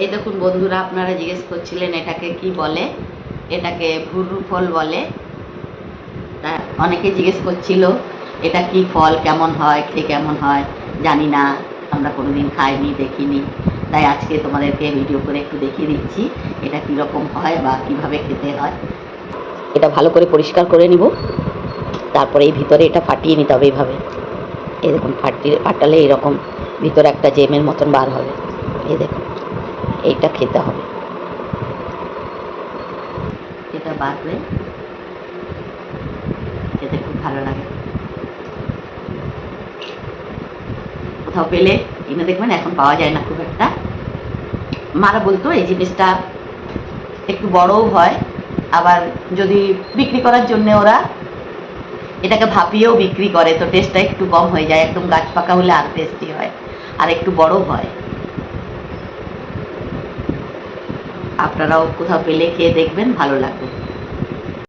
এই দেখুন বন্ধুরা, আপনারা জিজ্ঞেস করছিলেন এটাকে কি বলে। এটাকে ভুরু ফল বলে। তা অনেকে জিজ্ঞেস করছিল এটা কি ফল, কেমন হয়, খেয়ে কেমন হয়। জানি না, আমরা কোনোদিন খাইনি, দেখিনি। তাই আজকে তোমাদেরকে ভিডিও করে একটু দেখিয়ে দিচ্ছি এটা কীরকম হয় বা কিভাবে খেতে হয়। এটা ভালো করে পরিষ্কার করে নিব, তারপরে এই ভিতরে এটা ফাটিয়ে নিতে হবে এইভাবে। এই দেখুন, ফাটালে এরকম ভিতরে একটা জেমের মতন বার হবে। এই দেখুন, এইটা খেতে হবে। এটা বাদলে খেতে খুব ভালো লাগে। কোথাও পেলে কিনে দেখবেন, এখন পাওয়া যায় না খুব একটা। মারা বলতো এই জিনিসটা একটু বড়ও হয়, আবার যদি বিক্রি করার জন্য ওরা এটাকে ভাপিয়েও বিক্রি করে, তো টেস্টটা একটু কম হয়ে যায়। একদম গাছ পাকা হলে আর টেস্টি হয়, আর একটু বড় হয়। আপনারাও কোথাও পেলে খেয়ে দেখবেন, ভালো লাগবে।